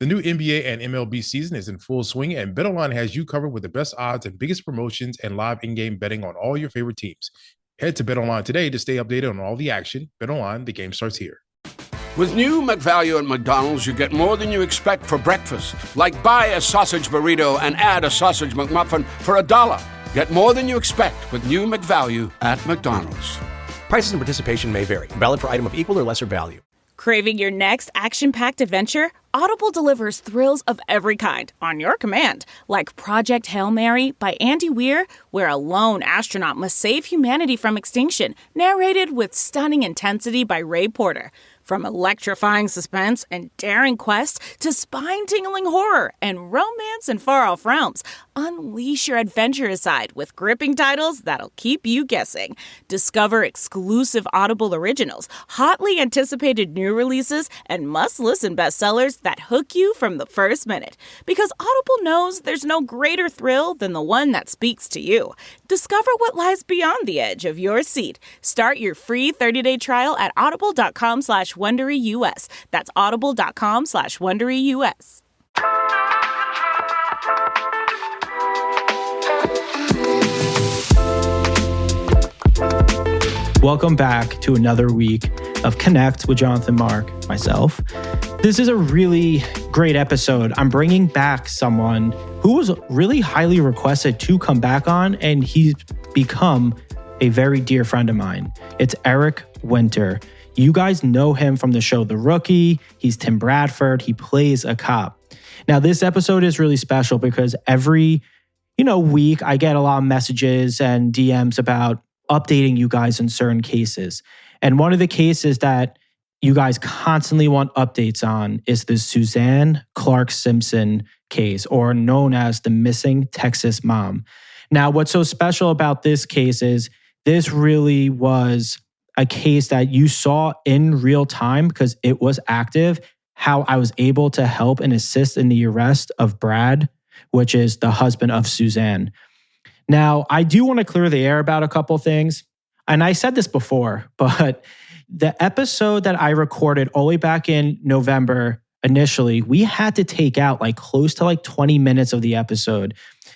The new NBA and MLB season is in full swing, and BetOnline has you covered with the best odds and biggest promotions and live in-game betting on all your favorite teams. Head to BetOnline today to stay updated on all the action. BetOnline, the game starts here. With new McValue at McDonald's, you get more than you expect for breakfast. Like buy a sausage burrito and add a sausage McMuffin for $1. Get more than you expect with new McValue at McDonald's. Prices and participation may vary. Valid for item of equal or lesser value. Craving your next action-packed adventure? Audible delivers thrills of every kind on your command. Like Project Hail Mary by Andy Weir, where a lone astronaut must save humanity from extinction. Narrated with stunning intensity by Ray Porter. From electrifying suspense and daring quest to spine-tingling horror and romance in far-off realms, unleash your adventurous side with gripping titles that'll keep you guessing. Discover exclusive Audible originals, hotly anticipated new releases, and must-listen bestsellers that hook you from the first minute. Because Audible knows there's no greater thrill than the one that speaks to you. Discover what lies beyond the edge of your seat. Start your free 30-day trial at audible.com/WonderyUS. That's audible.com/WonderyUS. Welcome back to another week of Connect with Jonathan Mark, myself. This is a really great episode. I'm bringing back someone who was really highly requested to come back on, and he's become a very dear friend of mine. It's Eric Winter. You guys know him from the show The Rookie. He's Tim Bradford. He plays a cop. Now, this episode is really special because every, week I get a lot of messages and DMs about updating you guys in certain cases. And one of the cases that you guys constantly want updates on is the Suzanne Simpson case, or known as the missing Texas mom. Now, what's so special about this case is this really was a case that you saw in real time because it was active, how I was able to help and assist in the arrest of Brad, which is the husband of Suzanne. Now, I do want to clear the air about a couple things. And I said this before, but the episode that I recorded all the way back in November, initially, we had to take out close to 20 minutes of the episode.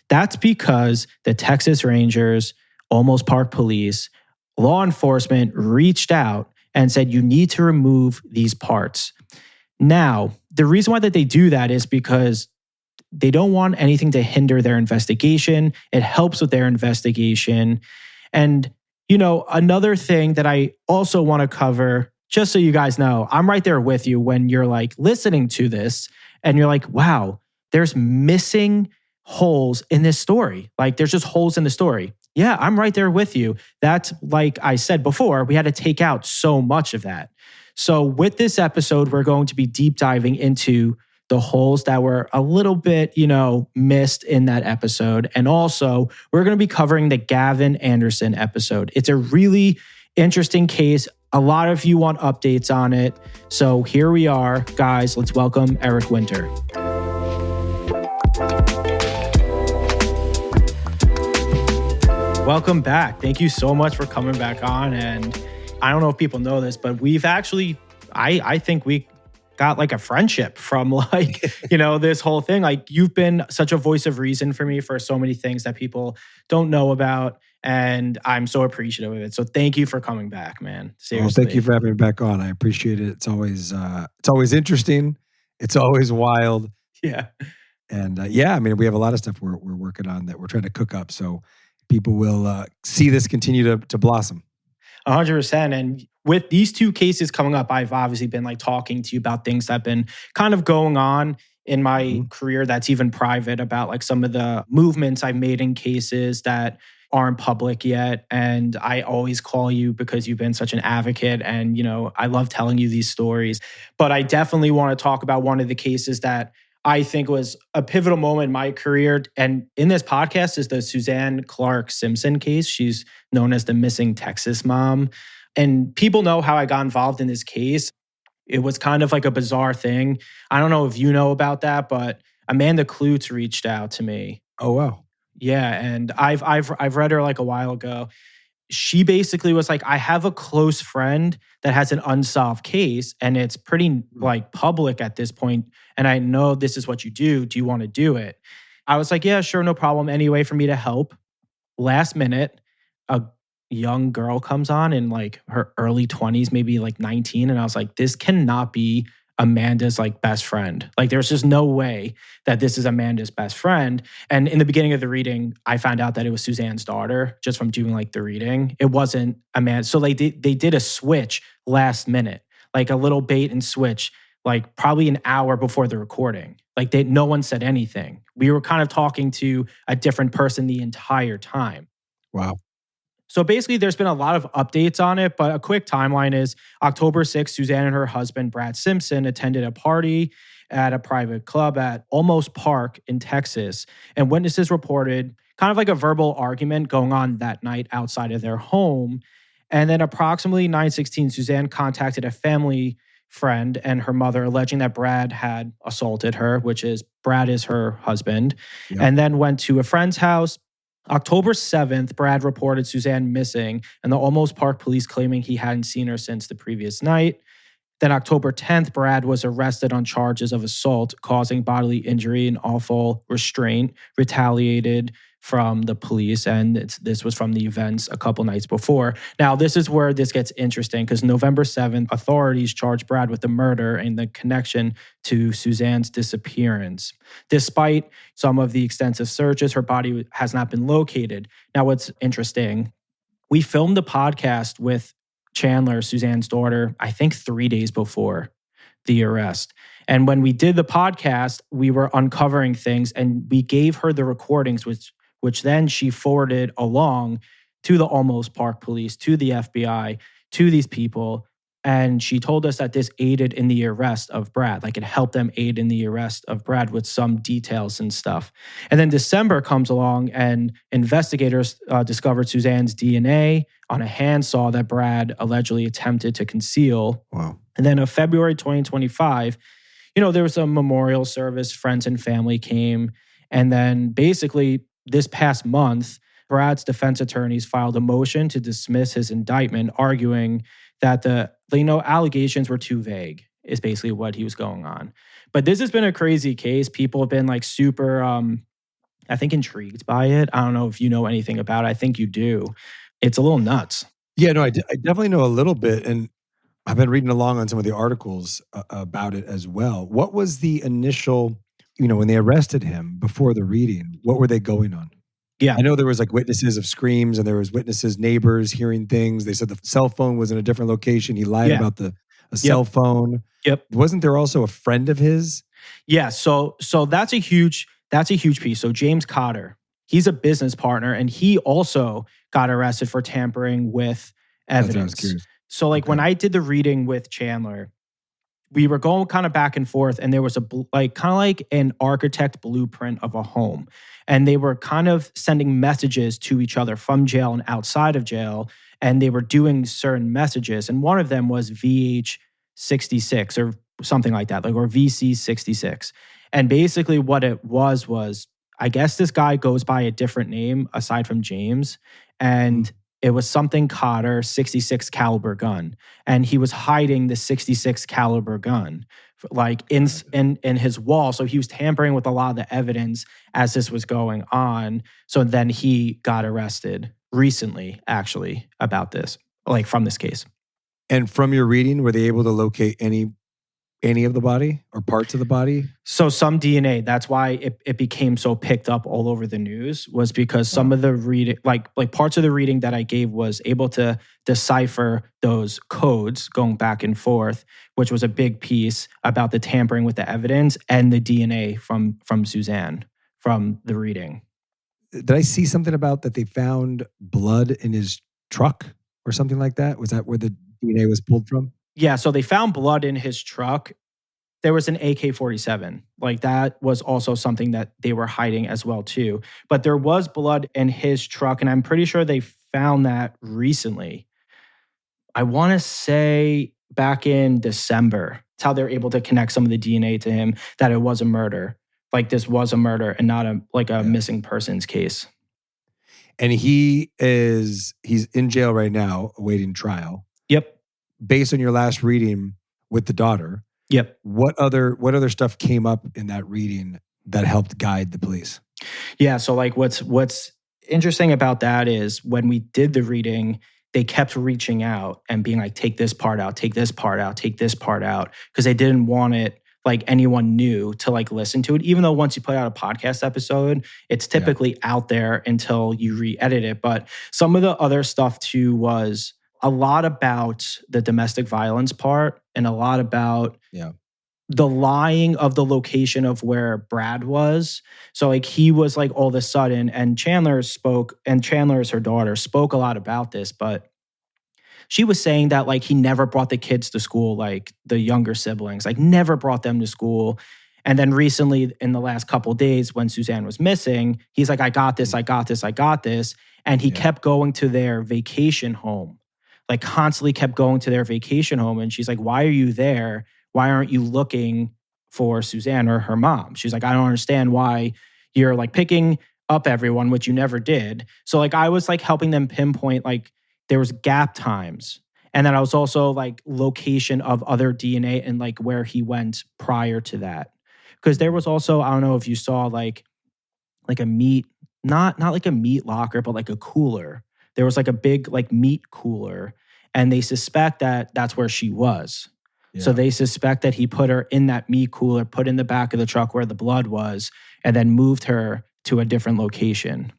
That's because the Texas Rangers, Almost Park Police, law enforcement reached out and said, you need to remove these parts. Now, the reason why that they do that is because they don't want anything to hinder their investigation. It helps with their investigation. And, another thing that I also want to cover, just so you guys know, I'm right there with you when you're listening to this and you're like, wow, there's missing holes in this story. There's just holes in the story. Yeah, I'm right there with you. That's like I said before, we had to take out so much of that. So with this episode, we're going to be deep diving into the holes that were a little bit, missed in that episode. And also, we're going to be covering the Gavin Anderson episode. It's a really interesting case. A lot of you want updates on it. So here we are. Guys, let's welcome Eric Winter. Welcome back. Thank you so much for coming back on. And I don't know if people know this, but we've actually, I think we got a friendship from this whole thing. You've been such a voice of reason for me for so many things that people don't know about. And I'm so appreciative of it. So thank you for coming back, man. Seriously. Well, thank you for having me back on. I appreciate it. It's always interesting. It's always wild. Yeah. And we have a lot of stuff we're working on that we're trying to cook up. So people will see this continue to blossom. 100%. And with these two cases coming up, I've obviously been talking to you about things that have been kind of going on in my career that's even private, about some of the movements I've made in cases that aren't public yet. And I always call you because you've been such an advocate and, I love telling you these stories. But I definitely want to talk about one of the cases that I think was a pivotal moment in my career. And in this podcast is the Suzanne Simpson case. She's known as the missing Texas mom. And people know how I got involved in this case. It was kind of a bizarre thing. I don't know if you know about that, but Amanda Klutz reached out to me. Oh, wow. Yeah, and I've read her a while ago. she basically was like, I have a close friend that has an unsolved case and it's pretty like public at this point. And I know this is what you do. Do you want to do it? I was like, yeah, sure. No problem. Any way for me to help. Last minute, a young girl comes on in like her early 20s, maybe like 19. And I was like, this cannot be Amanda's like best friend. Like there's just no way that this is Amanda's best friend. And in the beginning of the reading, I found out that it was Suzanne's daughter just from doing like the reading. It wasn't Amanda. So they did a switch last minute, like a little bait and switch, like probably an hour before the recording. Like no one said anything. We were kind of talking to a different person the entire time. Wow. So basically, there's been a lot of updates on it, but a quick timeline is October 6th, Suzanne and her husband, Brad Simpson, attended a party at a private club at Almost Park in Texas. And witnesses reported kind of like a verbal argument going on that night outside of their home. And then approximately 9:16, Suzanne contacted a family friend and her mother alleging that Brad had assaulted her, which is Brad is her husband, and then went to a friend's house. October 7th, Brad reported Suzanne missing and the Almost Park police claiming he hadn't seen her since the previous night. Then October 10th, Brad was arrested on charges of assault, causing bodily injury and awful restraint, retaliated from the police. And this was from the events a couple nights before. Now, this is where this gets interesting because November 7th, authorities charged Brad with the murder and the connection to Suzanne's disappearance. Despite some of the extensive searches, her body has not been located. Now, what's interesting, we filmed the podcast with Chandler, Suzanne's daughter, I think 3 days before the arrest. And when we did the podcast, we were uncovering things and we gave her the recordings, which then she forwarded along to the Almost Park police, to the FBI, to these people. And she told us that this aided in the arrest of Brad. Like it helped them aid in the arrest of Brad with some details and stuff. And then December comes along and investigators discovered Suzanne's DNA on a handsaw that Brad allegedly attempted to conceal. Wow. And then of February 2025, there was a memorial service, friends and family came. And then basically this past month, Brad's defense attorneys filed a motion to dismiss his indictment, arguing that the allegations were too vague, is basically what he was going on. But this has been a crazy case. People have been like super, I think, intrigued by it. I don't know if you know anything about it. I think you do. It's a little nuts. Yeah, no, I definitely know a little bit. And I've been reading along on some of the articles about it as well. What was the initial, when they arrested him before the reading, what were they going on? Yeah. I know there was like witnesses of screams and there was witnesses, neighbors hearing things. They said the cell phone was in a different location. He lied about a cell phone. Yep. Wasn't there also a friend of his? Yeah. So that's a huge piece. So James Cotter, he's a business partner and he also got arrested for tampering with evidence. That's what I was curious. So when I did the reading with Chandler, we were going kind of back and forth and there was kind of like an architect blueprint of a home. And they were kind of sending messages to each other from jail and outside of jail. And they were doing certain messages. And one of them was VH66 or something like that, or VC66. And basically what it was, I guess this guy goes by a different name aside from James. And it was something Cotter, 66 caliber gun. And he was hiding the 66 caliber gun in his wall. So he was tampering with a lot of the evidence as this was going on. So then he got arrested recently, actually, about this, from this case. And from your reading, were they able to locate any of the body or parts of the body? So some DNA, that's why it became so picked up all over the news, was because some of the reading, like parts of the reading that I gave was able to decipher those codes going back and forth, which was a big piece about the tampering with the evidence and the DNA from Suzanne from the reading. Did I see something about that they found blood in his truck or something like that? Was that where the DNA was pulled from? Yeah, so they found blood in his truck. There was an AK-47. That was also something that they were hiding as well too. But there was blood in his truck, and I'm pretty sure they found that recently. I want to say back in December. It's how they're able to connect some of the DNA to him that it was a murder. This was a murder and not a missing persons case. And he's in jail right now, awaiting trial. Yep. Based on your last reading with the daughter, Yep. what other stuff came up in that reading that helped guide the police? Yeah. So like what's interesting about that is when we did the reading, they kept reaching out and being like, take this part out, take this part out, take this part out. Because they didn't want it like anyone new to like listen to it. Even though once you put out a podcast episode, it's typically out there until you re-edit it. But some of the other stuff too was a lot about the domestic violence part and a lot about the lying of the location of where Brad was. So like he was like all of a sudden, and Chandler spoke, and Chandler is her daughter, spoke a lot about this, but she was saying that like he never brought the kids to school, like the younger siblings, like never brought them to school. And then recently in the last couple of days when Suzanne was missing, he's like, I got this. And he kept going to their vacation home, like constantly kept going to their vacation home. And she's like, why are you there? Why aren't you looking for Suzanne or her mom? She's like, I don't understand why you're like picking up everyone, which you never did. So like I was like helping them pinpoint like there was gap times. And then I was also like location of other DNA and like where he went prior to that. Because there was also, I don't know if you saw like a meat, not like a meat locker, but like a cooler. There was like a big like meat cooler. And they suspect that that's where she was. So they suspect that he put her in that meat cooler, put in the back of the truck where the blood was, and then moved her to a different location.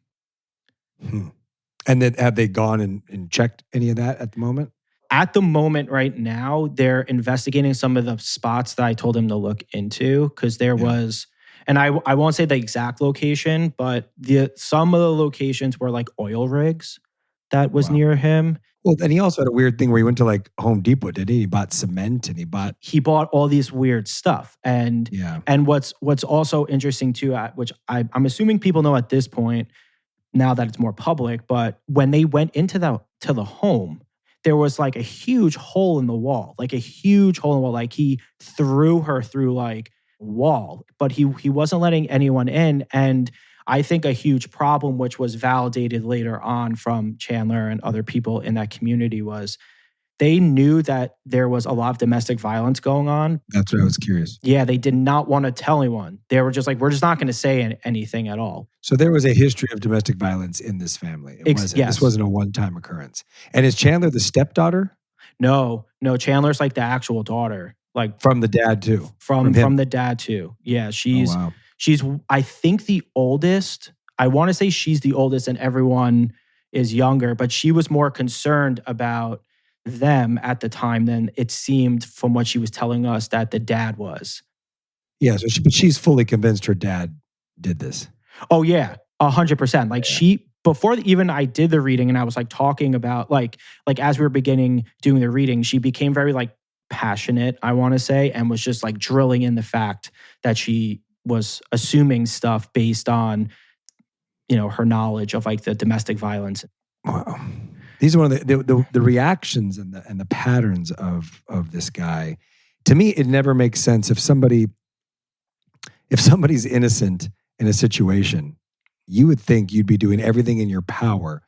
And then have they gone and checked any of that at the moment? At the moment right now, they're investigating some of the spots that I told him to look into because there was, and I won't say the exact location, but some of the locations were like oil rigs that was near him. Well, and he also had a weird thing where he went to like Home Depot, did he? He bought cement and he bought all these weird stuff. And what's also interesting too, which I'm assuming people know at this point, now that it's more public, but when they went into the home, there was like a huge hole in the wall, like Like he threw her through like a wall, but he wasn't letting anyone in. And I think a huge problem, which was validated later on from Chandler and other people in that community, was they knew that there was a lot of domestic violence going on. That's what I was curious. Yeah, they did not want to tell anyone. They were just like, we're just not going to say anything at all. So there was a history of domestic violence in this family. Yes. This wasn't a one-time occurrence. And is Chandler the stepdaughter? No, Chandler's like the actual daughter. Like from the dad too? From the dad too. Yeah, she's I think the oldest. I want to say she's the oldest and everyone is younger, but she was more concerned about them at the time than it seemed from what she was telling us that the dad was. Yeah, but she's fully convinced her dad did this. Oh yeah, 100%. Like before even I did the reading and I was like talking about like as we were doing the reading, she became very like passionate, I want to say, and was just like drilling in the fact that she was assuming stuff based on, her knowledge of like the domestic violence. Wow. These are one of the reactions and the patterns of this guy. To me, it never makes sense if somebody's innocent in a situation, you would think you'd be doing everything in your power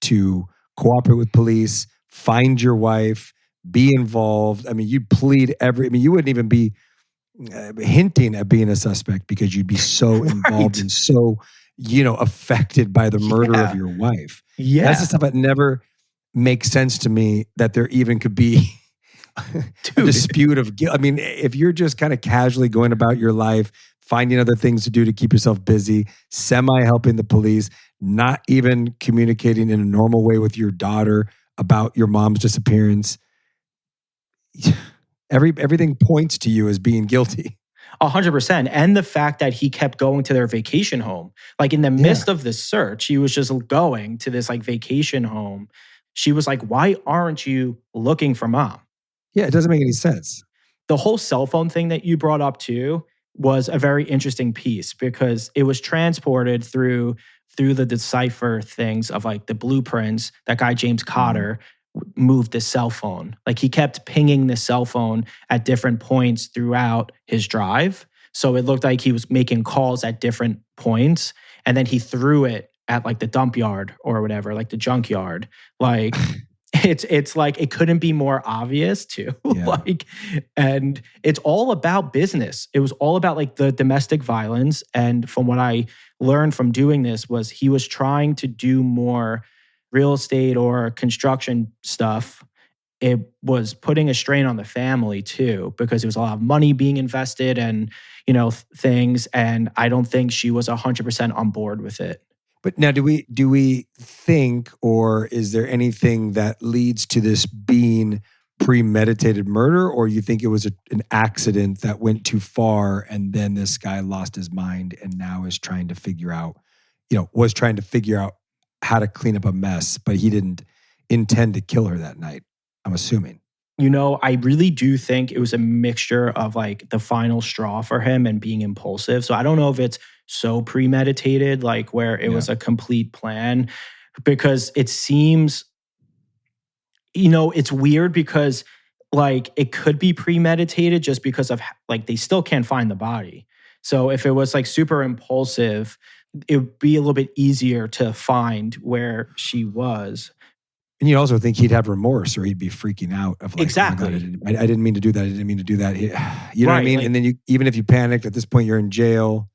to cooperate with police, find your wife, be involved. I mean, you'd plead you wouldn't even be hinting at being a suspect because you'd be so involved and so, affected by the murder of your wife. Yeah. That's the stuff that never makes sense to me, that there even could be a dispute of guilt. I mean, if you're just kind of casually going about your life, finding other things to do to keep yourself busy, semi-helping the police, not even communicating in a normal way with your daughter about your mom's disappearance, everything points to you as being guilty. 100%. And the fact that he kept going to their vacation home. Like in the midst of the search, he was just going to this like vacation home. She was like, why aren't you looking for mom? Yeah, it doesn't make any sense. The whole cell phone thing that you brought up too was a very interesting piece because it was transported through the decipher things of like the blueprints. That guy, James Cotter, moved the cell phone. Like he kept pinging the cell phone at different points throughout his drive. So it looked like he was making calls at different points. And then he threw it at like the dump yard or whatever, like the junkyard. Like it's like it couldn't be more obvious too. Yeah. Like, and it's all about business. It was all about like the domestic violence. And from what I learned from doing this was he was trying to do more real estate or construction stuff. It was putting a strain on the family too, because there was a lot of money being invested and, things. And I don't think she was 100% on board with it. But now, do we think, or is there anything that leads to this being premeditated murder, or you think it was an accident that went too far, and then this guy lost his mind and now is trying to figure out, was trying to figure out how to clean up a mess, but he didn't intend to kill her that night, I'm assuming. I really do think it was a mixture of like the final straw for him and being impulsive. So I don't know if it's so premeditated, like where it was a complete plan, because it seems, it's weird because like it could be premeditated just because of like they still can't find the body. So if it was like super impulsive, it would be a little bit easier to find where she was. And you also think he'd have remorse, or he'd be freaking out of like, exactly. Oh my God, I didn't mean to do that. I didn't mean to do that. You know what I mean? Like, and then even if you panicked, at this point you're in jail.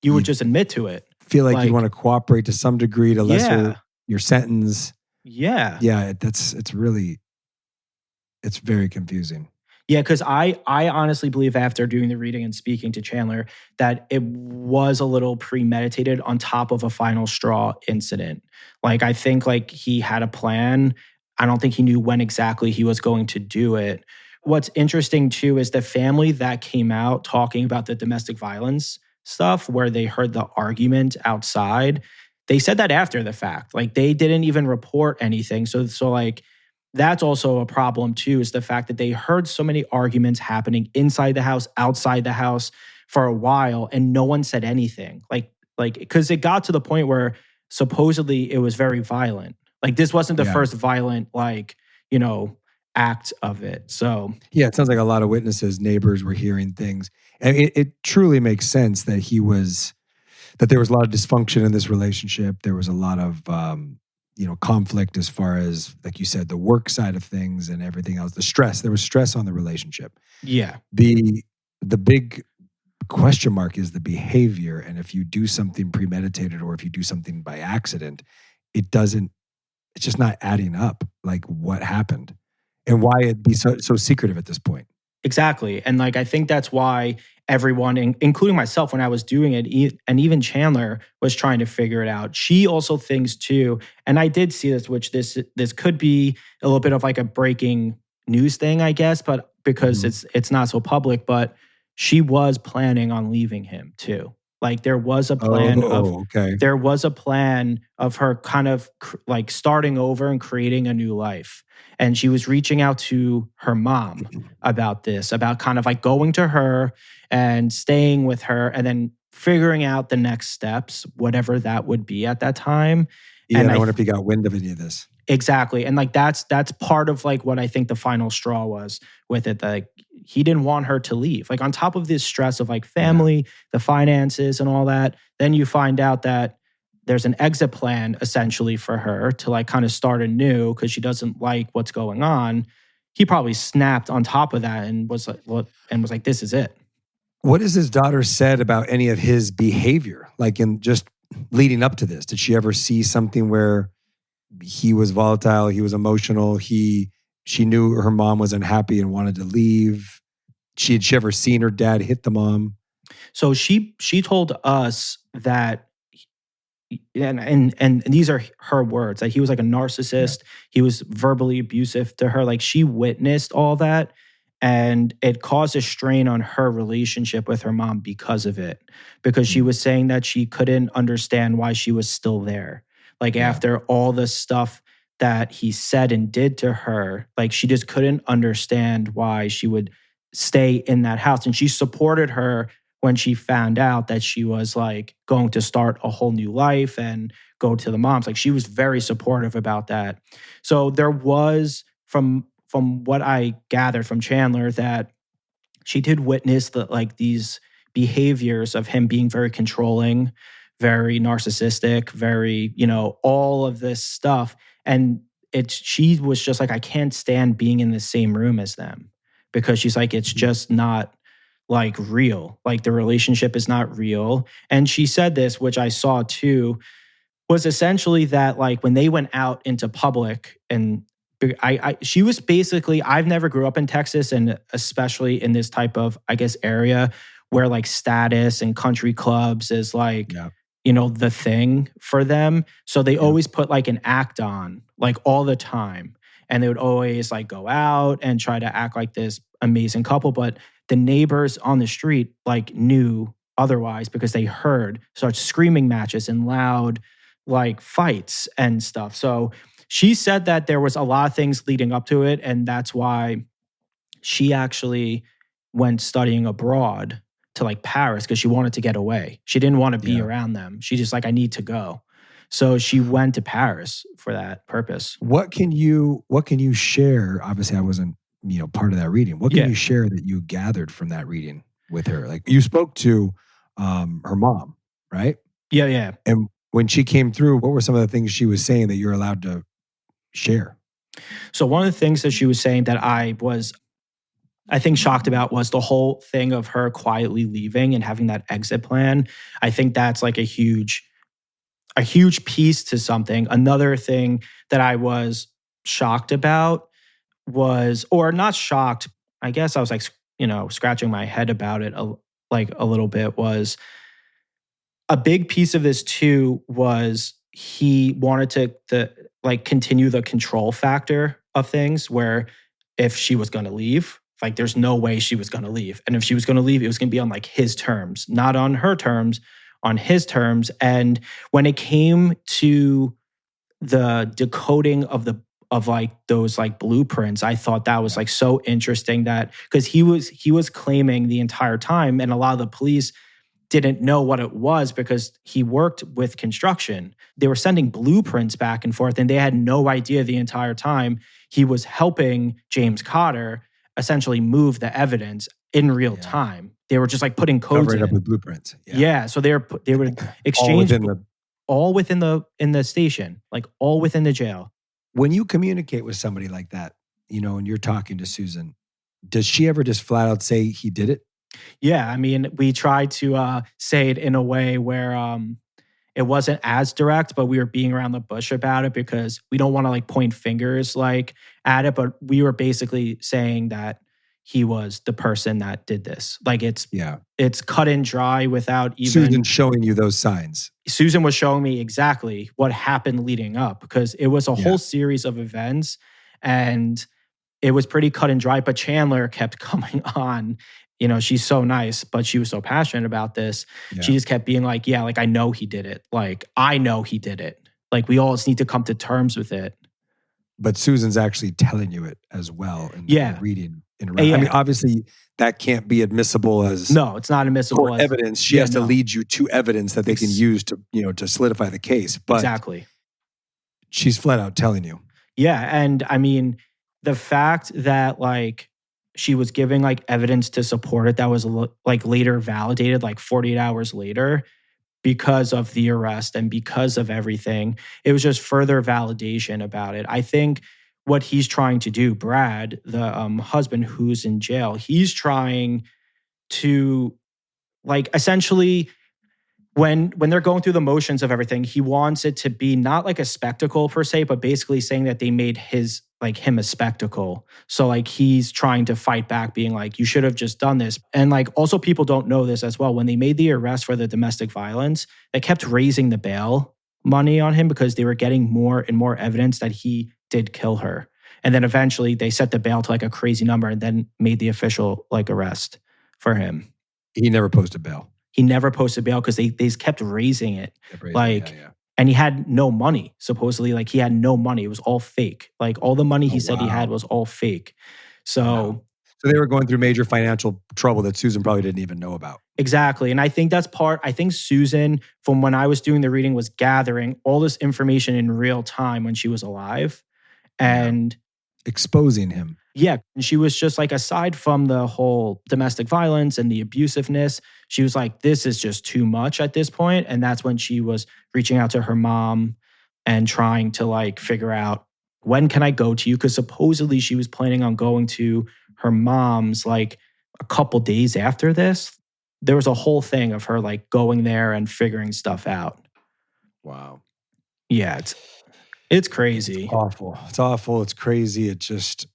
You would just admit to it. Feel like you want to cooperate to some degree to lesser your sentence. Yeah. Yeah, it's very confusing. Yeah, because I honestly believe after doing the reading and speaking to Chandler that it was a little premeditated on top of a final straw incident. Like I think like he had a plan. I don't think he knew when exactly he was going to do it. What's interesting too is the family that came out talking about the domestic violence stuff where they heard the argument outside. They said that after the fact. Like they didn't even report anything. So like that's also a problem too, is the fact that they heard so many arguments happening inside the house, outside the house for a while, and no one said anything. Like, because it got to the point where supposedly it was very violent. Like this wasn't the first violent, act of it. So yeah, it sounds like a lot of witnesses, neighbors were hearing things. And it truly makes sense that that there was a lot of dysfunction in this relationship. There was a lot of, conflict as far as, like you said, the work side of things and everything else, the stress. There was stress on the relationship. Yeah. The big question mark is the behavior. And if you do something premeditated or if you do something by accident, it's just not adding up, like what happened and why it be so secretive at this point. Exactly. And like, I think that's why everyone, including myself when I was doing it, and even Chandler was trying to figure it out. She also thinks too, and I did see this, which this could be a little bit of like a breaking news thing, I guess, but because it's not so public, but she was planning on leaving him too. Like there was a plan there was a plan of her kind of like starting over and creating a new life. And she was reaching out to her mom about this, about kind of like going to her and staying with her and then figuring out the next steps, whatever that would be at that time. Yeah, and I wonder if he got wind of any of this. Exactly. And like that's part of like what I think the final straw was with it. Like he didn't want her to leave. Like on top of this stress of like family, the finances and all that, then you find out that there's an exit plan essentially for her to like kind of start anew because she doesn't like what's going on. He probably snapped on top of that and was like, this is it. What has his daughter said about any of his behavior? Like in just leading up to this, did she ever see something where he was volatile, he was emotional, she knew her mom was unhappy and wanted to leave? Had she ever seen her dad hit the mom? So she told us that, and these are her words, that he was like a narcissist. Yeah. He was verbally abusive to her. Like she witnessed all that, and it caused a strain on her relationship with her mom because of it. Because she was saying that she couldn't understand why she was still there. Like after all the stuff that he said and did to her, like she just couldn't understand why she would stay in that house. And she supported her when she found out that she was like going to start a whole new life and go to the moms. Like she was very supportive about that. So there was, from what I gathered from Chandler, that she did witness these behaviors of him being very controlling, very narcissistic, very, all of this stuff. And she was just like, I can't stand being in the same room as them, because she's like, it's just not like real. Like the relationship is not real. And she said this, which I saw too, was essentially that like when they went out into public, and she was basically, I've never grew up in Texas, and especially in this type of, I guess, area where like status and country clubs is like, the thing for them. So they always put like an act on like all the time. And they would always like go out and try to act like this amazing couple. But the neighbors on the street like knew otherwise, because they heard such screaming matches and loud like fights and stuff. So she said that there was a lot of things leading up to it. And that's why she actually went studying abroad to like Paris, because she wanted to get away. She didn't want to be around them. She just like, I need to go. So she went to Paris for that purpose. What can you share? Obviously, I wasn't, part of that reading. What can you share that you gathered from that reading with her? Like you spoke to her mom, right? Yeah. And when she came through, what were some of the things she was saying that you're allowed to share? So one of the things that she was saying that I think shocked about was the whole thing of her quietly leaving and having that exit plan. I think that's like a huge piece to something. Another thing that I was shocked about was, or not shocked, I guess I was like, scratching my head about it a little bit, was a big piece of this too was he wanted to continue the control factor of things, where if she was going to leave, like there's no way she was going to leave. And if she was going to leave, it was going to be on like his terms, not on her terms, on his terms. And when it came to the decoding of those like blueprints, I thought that was like so interesting, that because he was claiming the entire time, and a lot of the police didn't know what it was because he worked with construction. They were sending blueprints back and forth, and they had no idea the entire time he was helping James Cotter essentially move the evidence in real time. They were just like putting codes Cover it in. up with blueprints. Yeah, so they would exchange all within the station, like all within the jail. When you communicate with somebody like that, and you're talking to Susan, does she ever just flat out say he did it? Yeah, I mean, we tried to say it in a way where it wasn't as direct, but we were being around the bush about it, because we don't want to like point fingers like at it, but we were basically saying that he was the person that did this. Like it's cut and dry without even Susan showing you those signs. Susan was showing me exactly what happened leading up, because it was a whole series of events and it was pretty cut and dry. But Chandler kept coming on. She's so nice, but she was so passionate about this. Yeah. She just kept being like, like, I know he did it. Like, I know he did it. Like, we all just need to come to terms with it. But Susan's actually telling you it as well. And reading. I mean, obviously, that can't be admissible as... No, it's not admissible as evidence. She has to lead you to evidence that they can use to, to solidify the case. But exactly. She's flat out telling you. Yeah, and I mean, the fact that, like, she was giving like evidence to support it that was like later validated like 48 hours later because of the arrest and because of everything. It was just further validation about it. I think what he's trying to do, Brad, the husband who's in jail, he's trying to like essentially when they're going through the motions of everything, he wants it to be not like a spectacle per se, but basically saying that they made him a spectacle. So like he's trying to fight back, being like, you should have just done this. And like also people don't know this as well. When they made the arrest for the domestic violence, they kept raising the bail money on him because they were getting more and more evidence that he did kill her. And then eventually they set the bail to like a crazy number and then made the official like arrest for him. He never posted bail. He never posted bail because they kept raising it. And he had no money, supposedly. Like he had no money. It was all fake. Like all the money he said he had was all fake. So they were going through major financial trouble that Susan probably didn't even know about. Exactly. And I think I think Susan, from when I was doing the reading, was gathering all this information in real time when she was alive. And exposing him. Yeah. And she was just like, aside from the whole domestic violence and the abusiveness, she was like, this is just too much at this point. And that's when she was reaching out to her mom and trying to like figure out, when can I go to you? Because supposedly she was planning on going to her mom's like a couple days after this. There was a whole thing of her like going there and figuring stuff out. Wow. Yeah, it's crazy. It's awful. It's awful. It's crazy. It just,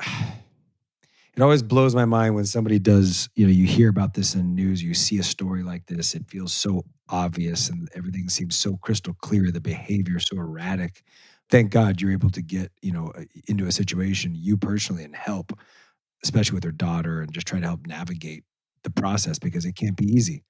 it always blows my mind when somebody does, you hear about this in the news, you see a story like this, it feels so obvious and everything seems so crystal clear, the behavior so erratic. Thank God you're able to get, into a situation, you personally, and help, especially with her daughter, and just try to help navigate the process because it can't be easy.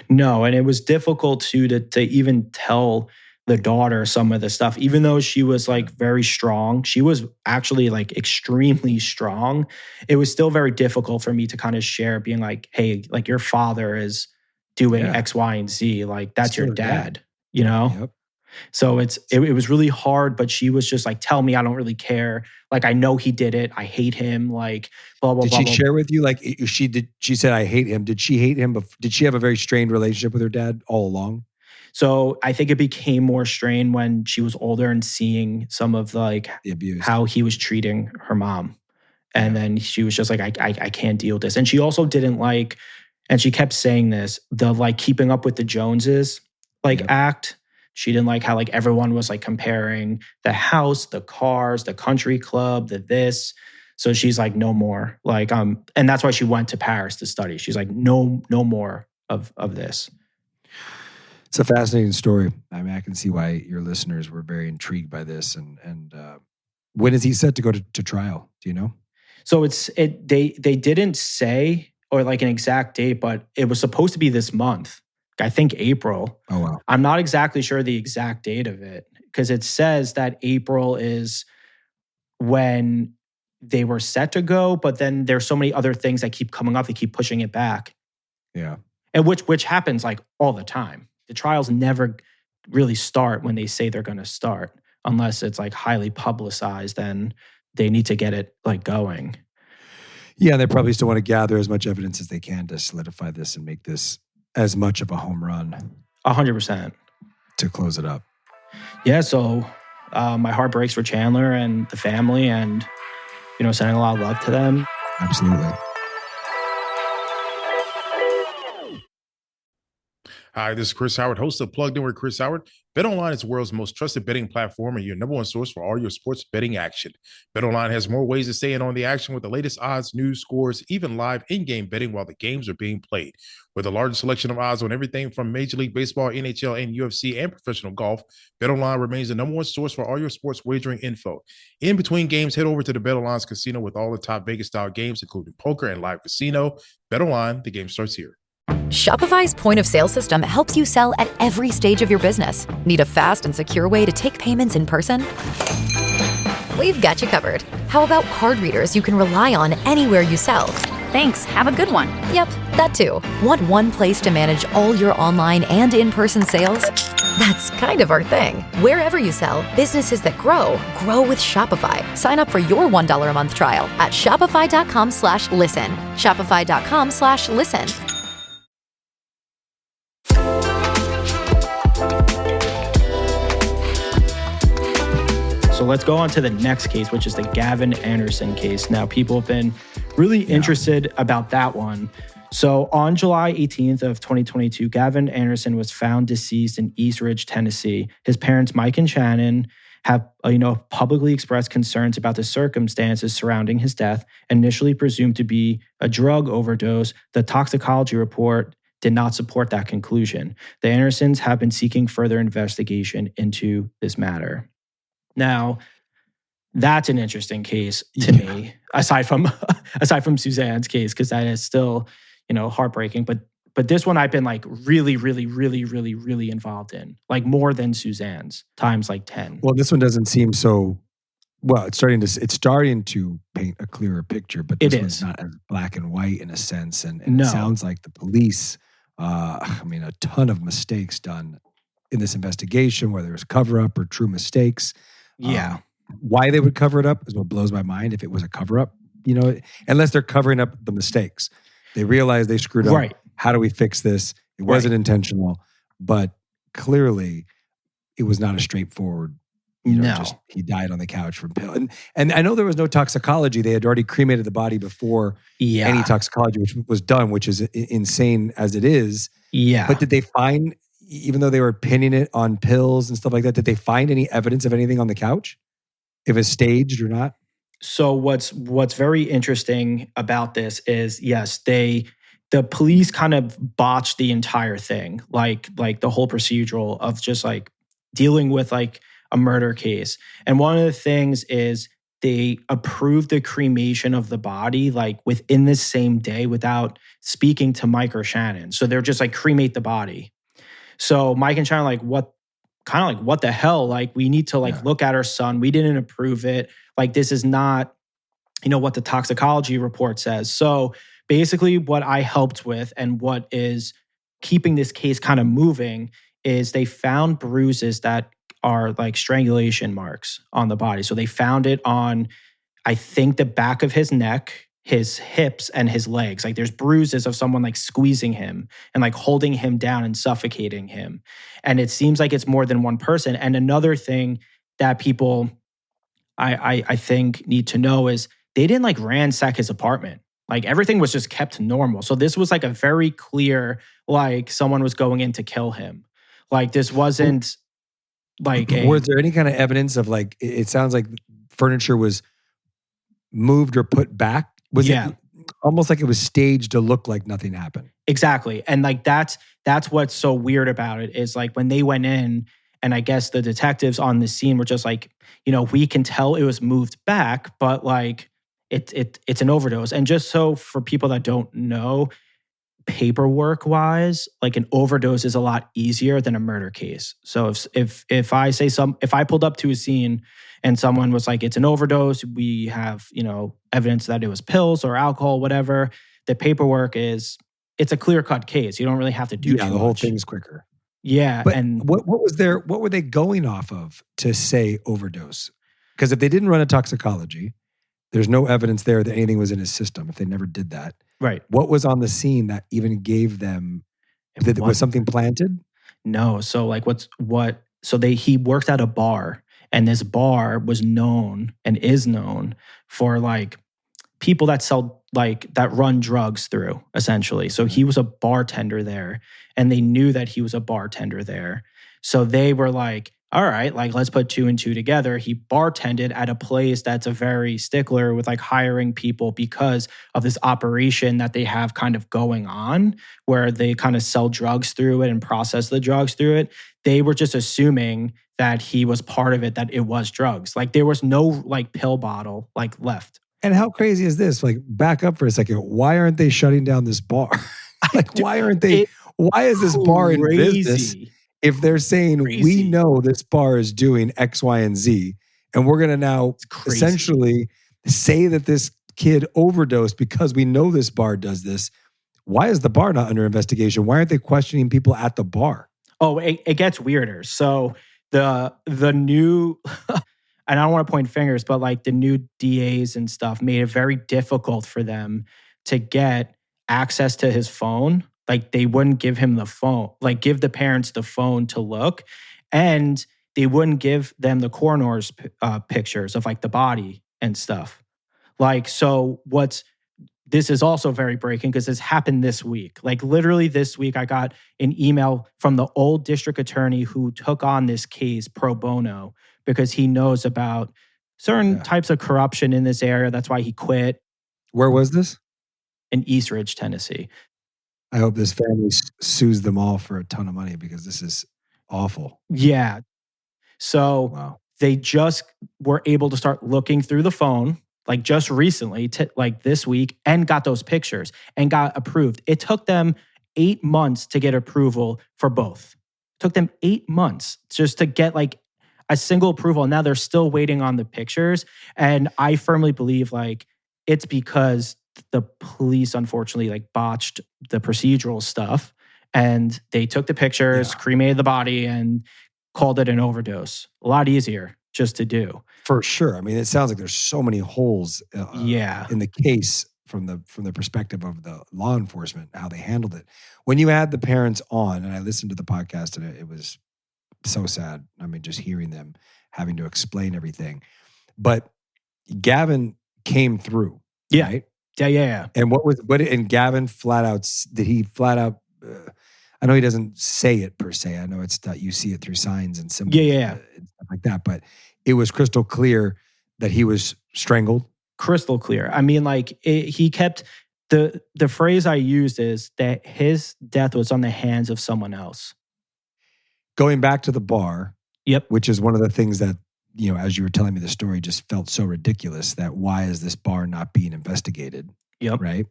No, and it was difficult to even tell the daughter some of the stuff, even though she was like very strong. She was actually like extremely strong. It was still very difficult for me to kind of share, being like, hey, like your father is doing X, Y, and Z. Like that's your dad, Yep. So it was really hard, but she was just like, tell me, I don't really care. Like, I know he did it. I hate him. Like, blah, blah, blah. Did she share with you? Like she said, I hate him. Did she hate him? Did she have a very strained relationship with her dad all along? So I think it became more strained when she was older and seeing some of like the abuse, how he was treating her mom. And then she was just like, I can't deal with this. And she also didn't like, and she kept saying this, the like keeping up with the Joneses act. She didn't like how like everyone was like comparing the house, the cars, the country club, the this. So she's like, no more. Like, and that's why she went to Paris to study. She's like, no more of this. It's a fascinating story. I mean, I can see why your listeners were very intrigued by this. And when is he set to go to trial? Do you know? So they didn't say or like an exact date, but it was supposed to be this month. I think April. Oh, wow. I'm not exactly sure the exact date of it because it says that April is when they were set to go, but then there's so many other things that keep coming up. They keep pushing it back. Yeah. And which happens like all the time. The trials never really start when they say they're going to start unless it's like highly publicized and they need to get it like going. Yeah, they probably still want to gather as much evidence as they can to solidify this and make this as much of a home run. 100%. To close it up. Yeah, so my heart breaks for Chandler and the family and, sending a lot of love to them. Absolutely. Hi, this is Chris Howard, host of Plugged In with Chris Howard. BetOnline is the world's most trusted betting platform and your number one source for all your sports betting action. BetOnline has more ways to stay in on the action with the latest odds, news, scores, even live in-game betting while the games are being played. With the largest selection of odds on everything from Major League Baseball, NHL, and UFC, and professional golf, BetOnline remains the number one source for all your sports wagering info. In between games, head over to the BetOnline's casino with all the top Vegas-style games, including poker and live casino. BetOnline, the game starts here. Shopify's point-of-sale system helps you sell at every stage of your business. Need a fast and secure way to take payments in person? We've got you covered. How about card readers you can rely on anywhere you sell? Thanks. Have a good one. Yep, that too. Want one place to manage all your online and in-person sales? That's kind of our thing. Wherever you sell, businesses that grow with Shopify. Sign up for your $1 a month trial at shopify.com/listen. Shopify.com/listen. So let's go on to the next case, which is the Gavin Anderson case. Now, people have been really interested about that one. So on July 18th of 2022, Gavin Anderson was found deceased in East Ridge, Tennessee. His parents, Mike and Shannon, have publicly expressed concerns about the circumstances surrounding his death. Initially presumed to be a drug overdose, the toxicology report did not support that conclusion. The Andersons have been seeking further investigation into this matter. Now, that's an interesting case to me, aside from Suzanne's case, because that is still, heartbreaking. But this one I've been like really, really, really, really, really involved in, like more than Suzanne's times like 10. Well, this one doesn't seem so. Well, it's starting to paint a clearer picture, but this one's not as black and white in a sense, and it sounds like the police. A ton of mistakes done in this investigation, whether it's cover up or true mistakes. Yeah. Why they would cover it up is what blows my mind. If it was a cover up, unless they're covering up the mistakes, they realize they screwed up. Right. How do we fix this? It wasn't intentional, but clearly it was not a straightforward. Just he died on the couch from pill. And I know there was no toxicology. They had already cremated the body before any toxicology, which was done, which is insane as it is. Yeah. But did they find, even though they were pinning it on pills and stuff like that, did they find any evidence of anything on the couch? If it's staged or not? So what's very interesting about this is, yes, the police kind of botched the entire thing, like the whole procedural of just like dealing with like a murder case. And one of the things is they approved the cremation of the body like within the same day without speaking to Mike or Shannon. So they're just like, cremate the body. So Mike and Shannon what the hell? Like, we need to look at our son. We didn't approve it. Like, this is not, what the toxicology report says. So basically what I helped with and what is keeping this case kind of moving is they found bruises that are like strangulation marks on the body. So they found it on, I think, the back of his neck, his hips, and his legs. Like, there's bruises of someone like squeezing him and like holding him down and suffocating him. And it seems like it's more than one person. And another thing that people I think need to know is they didn't like ransack his apartment. Like, everything was just kept normal. So this was like a very clear, like, someone was going in to kill him. Like, this wasn't like was there any kind of evidence of like, it sounds like furniture was moved or put back? Was it almost like it was staged to look like nothing happened? Exactly. And like that's what's so weird about it is like when they went in, and I guess the detectives on the scene were just like, we can tell it was moved back, but like it's an overdose. And just so for people that don't know, paperwork wise, like an overdose is a lot easier than a murder case. So if I pulled up to a scene and someone was like, it's an overdose, we have, evidence that it was pills or alcohol, whatever, the paperwork it's a clear-cut case. You don't really have to do too the whole much. thing's quicker. Yeah. But and what were they going off of to say overdose? Because if they didn't run a toxicology, there's no evidence there that anything was in his system if they never did that. Right. What was on the scene that even gave them, was something planted? No. So like he worked at a bar, and this bar was known and is known for like people that sell that run drugs through, essentially. So he was a bartender there, and they knew that he was a bartender there. So they were like, all right, like, let's put two and two together. He bartended at a place that's a very stickler with like hiring people because of this operation that they have kind of going on where they kind of sell drugs through it and process the drugs through it. They were just assuming that he was part of it, that it was drugs. Like, there was no like pill bottle like left. And how crazy is this? Like, back up for a second. Why aren't they shutting down this bar? Like, why is this bar in business? If they're saying, we know this bar is doing X, Y, and Z, and we're going to now essentially say that this kid overdosed because we know this bar does this, why is the bar not under investigation? Why aren't they questioning people at the bar? Oh, it gets weirder. So the new, and I don't want to point fingers, but like the new DAs and stuff made it very difficult for them to get access to his phone. Like, they wouldn't give him the phone, like give the parents the phone to look. And they wouldn't give them the coroner's pictures of like the body and stuff. Like, so this is also very breaking because this happened this week. Like, literally this week, I got an email from the old district attorney who took on this case pro bono because he knows about certain types of corruption in this area. That's why he quit. Where was this? In East Ridge, Tennessee. I hope this family sues them all for a ton of money because this is awful. Yeah. So They just were able to start looking through the phone, like just recently, like this week, and got those pictures and got approved. It took them 8 months to get approval for both. It took them 8 months just to get like a single approval. Now they're still waiting on the pictures. And I firmly believe like it's because the police unfortunately like botched the procedural stuff, and they took the pictures, cremated the body, and called it an overdose. A lot easier. just to do. For sure. I mean, it sounds like there's so many holes Yeah. in the case from the perspective of the law enforcement, how they handled it. When you had the parents on, and I listened to the podcast, and it was so sad. I mean, just hearing them having to explain everything. But Gavin came through, Yeah. right? Yeah. And and Gavin did he flat out, I know he doesn't say it per se. I know it's that you see it through signs and symbols Yeah. and stuff like that. But it was crystal clear that he was strangled. Crystal clear. I mean, like he kept the phrase I used is that his death was on the hands of someone else. Going back to the bar, Yep. which is one of the things that, as you were telling me the story, just felt so ridiculous that why is this bar not being investigated? Yep. Right.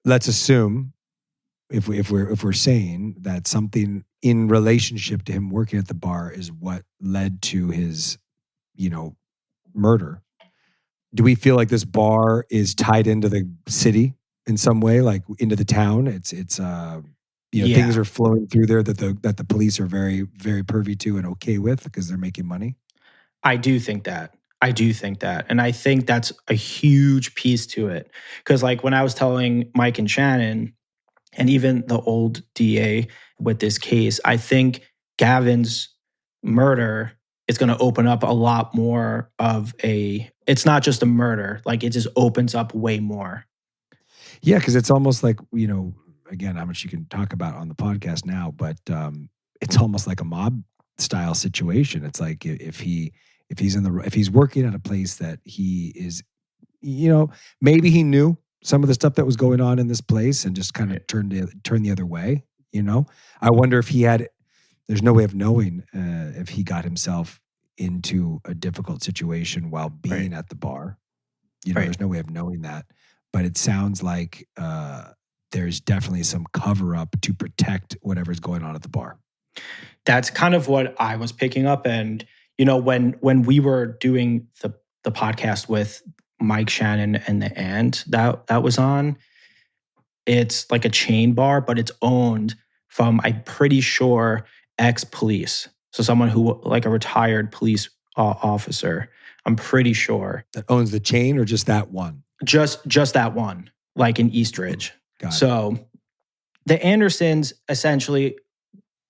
Let's assume if we're saying that something in relationship to him working at the bar is what led to his, murder. Do we feel like this bar is tied into the city in some way, like into the town? It's things are flowing through there that the police are very, very privy to and okay with because they're making money. I do think that. And I think that's a huge piece to it. Because like when I was telling Mike and Shannon, and even the old DA with this case, I think Gavin's murder is going to open up a lot more of it's not just a murder, like it just opens up way more. Yeah, because it's almost like, again, how much you can talk about on the podcast now, but it's almost like a mob style situation. It's like if he's working at a place that he is, maybe he knew some of the stuff that was going on in this place and just kind of turned the other way. I wonder if there's no way of knowing if he got himself into a difficult situation while being at the bar. There's no way of knowing that, but it sounds like there's definitely some cover up to protect whatever's going on at the bar. That's kind of what I was picking up. And, when we were doing the podcast with Mike, Shannon, and the aunt that was on, it's like a chain bar, but it's owned from, I'm pretty sure, ex-police. So someone who, like a retired police officer, I'm pretty sure. That owns the chain or just that one? Just that one, like in Eastridge. Got it. So the Andersons essentially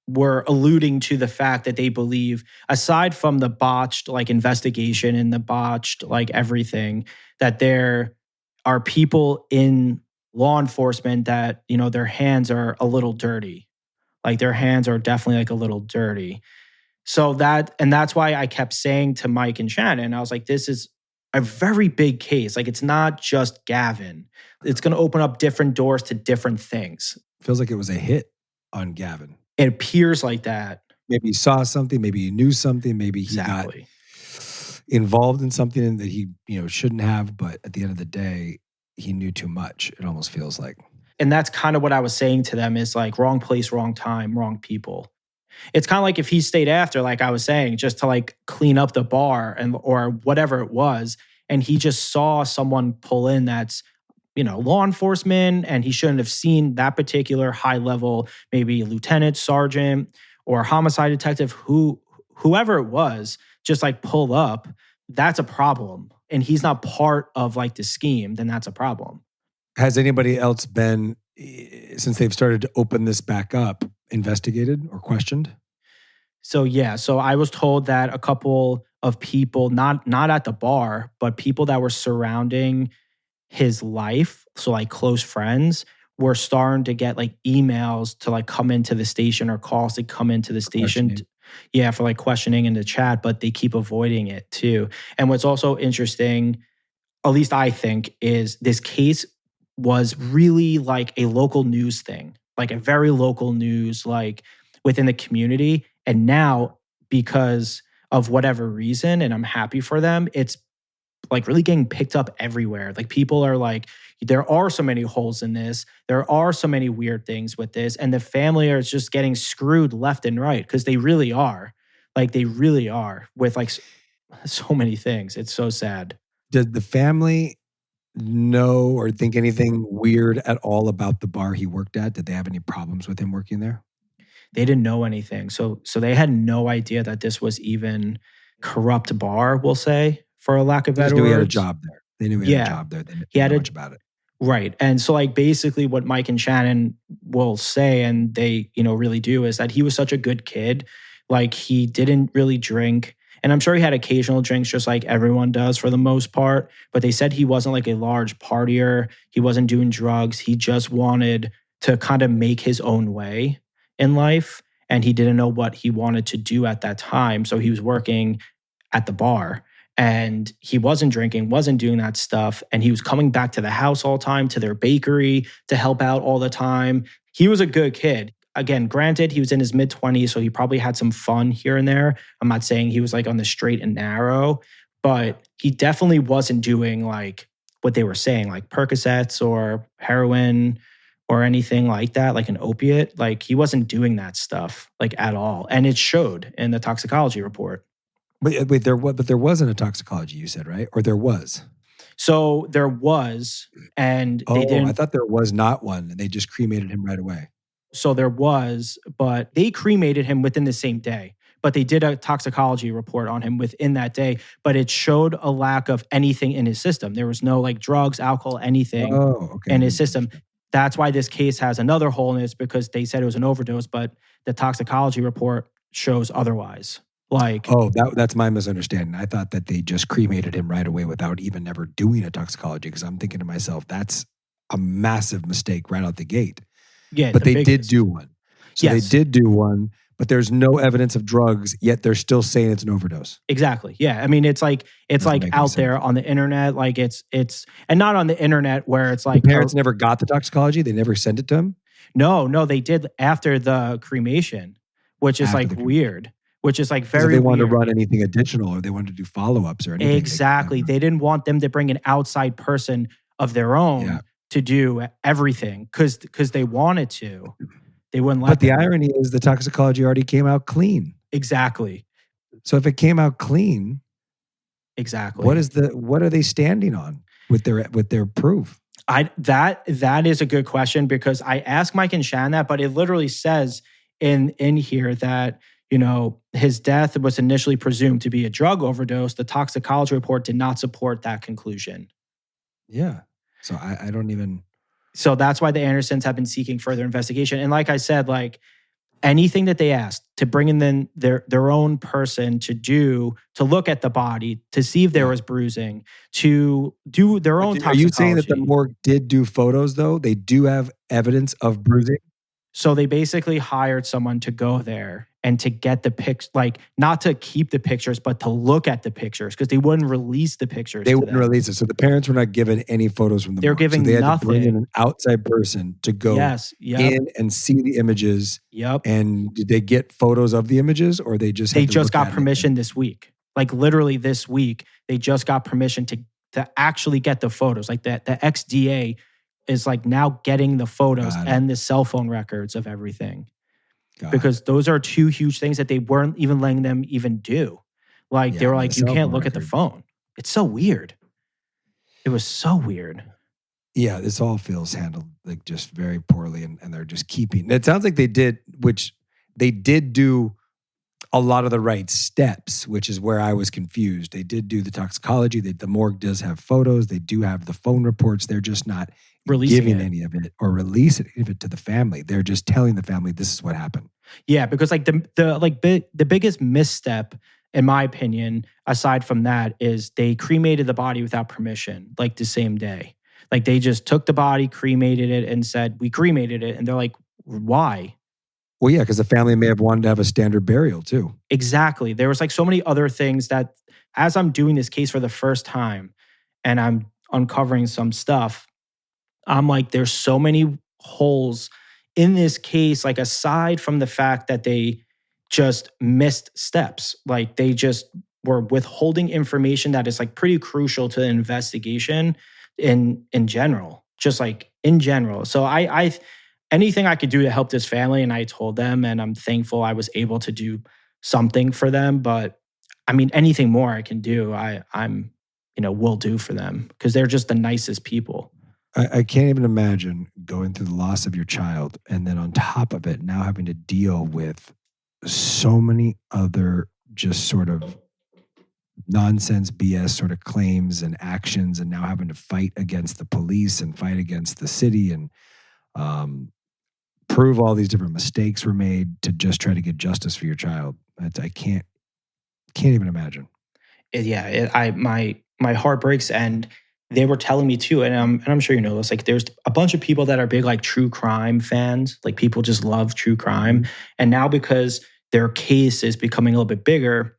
were alluding to the fact that they believe, aside from the botched like investigation and the botched like everything, that there are people in law enforcement that, their hands are a little dirty. Like their hands are definitely like a little dirty. So that's why I kept saying to Mike and Shannon, I was like, this is a very big case. Like it's not just Gavin. It's going to open up different doors to different things. Feels like it was a hit on Gavin. It appears like that. Maybe he saw something, maybe he knew something, maybe he got involved in something that he, shouldn't have, but at the end of the day, he knew too much. It almost feels like. And that's kind of what I was saying to them is like wrong place, wrong time, wrong people. It's kind of like if he stayed after, like I was saying, just to like clean up the bar or whatever it was, and he just saw someone pull in that's, law enforcement, and he shouldn't have seen that particular high level, maybe lieutenant, sergeant, or homicide detective, whoever it was, just like pull up. That's a problem. And he's not part of like the scheme, then that's a problem. Has anybody else been, since they've started to open this back up, investigated or questioned? So I was told that a couple of people, not at the bar, but people that were surrounding his life, so like close friends, were starting to get like emails to like come into the station or calls to come into the station. For like questioning in the chat, but they keep avoiding it too. And what's also interesting, at least I think, is this case was really like a local news thing, like a very local news, like within the community. And now, because of whatever reason, and I'm happy for them, it's like really getting picked up everywhere. Like people are like, there are so many holes in this. There are so many weird things with this. And the family are just getting screwed left and right because they really are. Like they really are with like so many things. It's so sad. Did the family know or think anything weird at all about the bar he worked at? Did they have any problems with him working there? They didn't know anything. So they had no idea that this was even corrupt bar, we'll say, for a lack of They just better knew he had a words. job there. They knew he had a job there. They didn't He had know a much about it. Right. And so like basically what Mike and Shannon will say, and they, really do, is that he was such a good kid. Like he didn't really drink. And I'm sure he had occasional drinks just like everyone does for the most part. But they said he wasn't like a large partier. He wasn't doing drugs. He just wanted to kind of make his own way in life. And he didn't know what he wanted to do at that time. So he was working at the bar. And he wasn't drinking, wasn't doing that stuff. And he was coming back to the house all the time, to their bakery to help out all the time. He was a good kid. Again, granted, he was in his mid-20s, so he probably had some fun here and there. I'm not saying he was like on the straight and narrow, but he definitely wasn't doing like what they were saying, like Percocets or heroin or anything like that, like an opiate. Like he wasn't doing that stuff like at all. And it showed in the toxicology report. But there wasn't a toxicology, you said, right? Or there was? So there was, and they didn't. I thought there was not one, and they just cremated him right away. So there was, but they cremated him within the same day. But they did a toxicology report on him within that day. But it showed a lack of anything in his system. There was no like drugs, alcohol, anything in his system. That's why this case has another hole in it, because they said it was an overdose, but the toxicology report shows otherwise. Like, that's my misunderstanding. I thought that they just cremated him right away without even ever doing a toxicology, because I'm thinking to myself, that's a massive mistake right out the gate. Yeah, but they did do one. So they did do one, but there's no evidence of drugs, yet they're still saying it's an overdose. Exactly. Yeah. I mean, it's like out there on the internet, like it's and not on the internet where it's like the parents never got the toxicology. They never sent it to him. No, they did after the cremation, which is like weird. Which is like very weird. They wanted to run weird. anything additional, or they wanted to do follow-ups or anything. Exactly. They didn't want them to bring an outside person of their own to do everything because they wanted to. They wouldn't let But the irony is the toxicology already came out clean. Exactly. So if it came out clean, exactly. What are they standing on with their proof? That is a good question, because I asked Mike and Shan that, but it literally says in here that his death was initially presumed to be a drug overdose. The toxicology report did not support that conclusion. Yeah. So I don't even. So that's why the Andersons have been seeking further investigation. And like I said, like anything that they asked to bring in their own person to look at the body, to see if there was bruising, to do their own toxicology. Are you saying that the morgue did do photos though? They do have evidence of bruising? So they basically hired someone to go there and to get the pics, like not to keep the pictures, but to look at the pictures, because they wouldn't release the pictures. They wouldn't release it. So the parents were not given any photos from the They're morgue. giving so they had nothing. to bring in an outside person to go in and see the images. Yep. And did they get photos of the images, or they just got permission this week? Like literally this week, they just got permission to actually get the photos. Like the XDA is like now getting the photos and the cell phone records of everything. Because those are two huge things that they weren't even letting them even do. Like they were like, you can't look at the phone. It's so weird. It was so weird. Yeah, this all feels handled like just very poorly, and they're just keeping. It sounds like they did do a lot of the right steps, which is where I was confused. They did do the toxicology. The morgue does have photos. They do have the phone reports. They're just not giving any of it or releasing any of it to the family. They're just telling the family this is what happened. Yeah, because like the biggest misstep, in my opinion, aside from that, is they cremated the body without permission, like the same day. Like they just took the body, cremated it, and said, we cremated it. And they're like, why? Well, yeah, because the family may have wanted to have a standard burial too. Exactly. There was like so many other things that, as I'm doing this case for the first time and I'm uncovering some stuff, I'm like, there's so many holes in this case, like aside from the fact that they just missed steps, like they just were withholding information that is like pretty crucial to the investigation in general, just like in general. So I anything I could do to help this family, and I told them, and I'm thankful I was able to do something for them. But I mean, anything more I can do, I'm will do for them, because they're just the nicest people. I can't even imagine going through the loss of your child, and then on top of it, now having to deal with so many other just sort of nonsense BS sort of claims and actions, and now having to fight against the police and fight against the city and prove all these different mistakes were made to just try to get justice for your child. I can't even imagine. My heart breaks, and they were telling me too, and I'm sure you know this, like there's a bunch of people that are big like true crime fans, like people just love true crime. And now because their case is becoming a little bit bigger,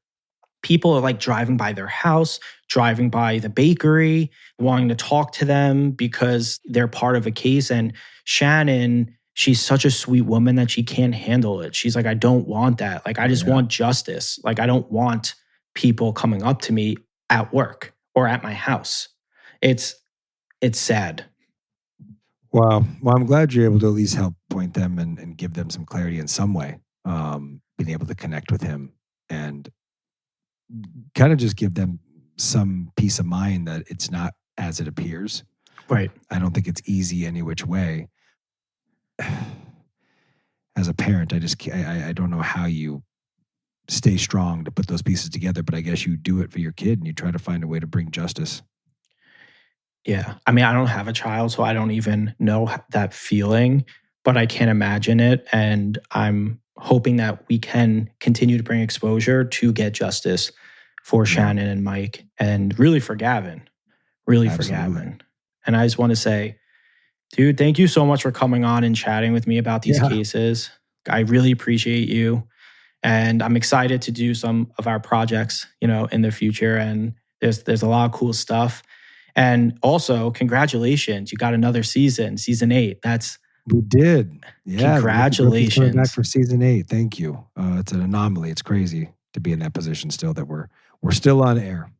people are like driving by their house, driving by the bakery, wanting to talk to them because they're part of a case. And Shannon, she's such a sweet woman that she can't handle it. She's like, I don't want that. Like, I just want justice. Like, I don't want people coming up to me at work or at my house. It's sad. Wow. Well, I'm glad you're able to at least help point them and give them some clarity in some way. Being able to connect with him and kind of just give them some peace of mind that it's not as it appears. Right. I don't think it's easy any which way. As a parent, I don't know how you stay strong to put those pieces together, but I guess you do it for your kid and you try to find a way to bring justice. Yeah. I mean, I don't have a child, so I don't even know that feeling, but I can't imagine it. And I'm hoping that we can continue to bring exposure to get justice for Shannon and Mike, and really for Gavin. Really for Gavin. And I just want to say, dude, thank you so much for coming on and chatting with me about these cases. I really appreciate you. And I'm excited to do some of our projects, in the future. And there's a lot of cool stuff. And also, congratulations. You got another season 8. We did. Yeah. Congratulations. Coming back for season 8. Thank you. It's an anomaly. It's crazy to be in that position still, that we're still on air.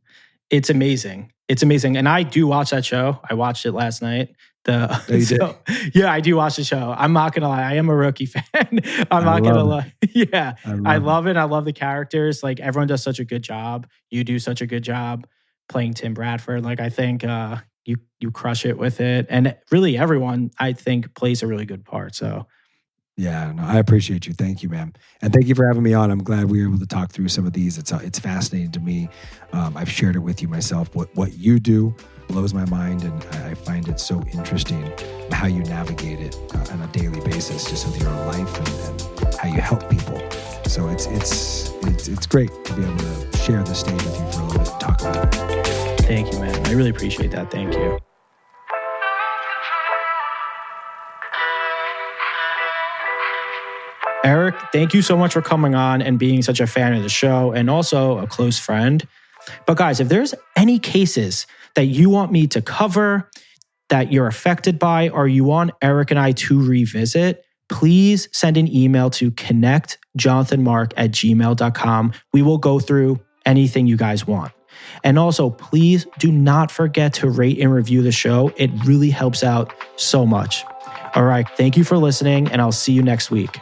It's amazing. It's amazing. And I do watch that show. I watched it last night. Yeah, I do watch the show. I'm not going to lie. I am a rookie fan. I'm not going to lie. Yeah. I love it. I love the characters. Like, everyone does such a good job. You do such a good job playing Tim Bradford. Like, I think you crush it with it. And really everyone, I think, plays a really good part. So yeah, no, I appreciate you. Thank you, man. And thank you for having me on. I'm glad we were able to talk through some of these. It's fascinating to me. I've shared it with you myself. What you do blows my mind, and I find it so interesting how you navigate it on a daily basis, just with your own life and how you help people. So it's great to be able to share the stage with you for a little bit and talk about it. Thank you, man. I really appreciate that. Thank you. Eric, thank you so much for coming on and being such a fan of the show and also a close friend. But guys, if there's any cases that you want me to cover, that you're affected by, or you want Eric and I to revisit, please send an email to connectjonathanmark@gmail.com. We will go through anything you guys want. And also, please do not forget to rate and review the show. It really helps out so much. All right. Thank you for listening, and I'll see you next week.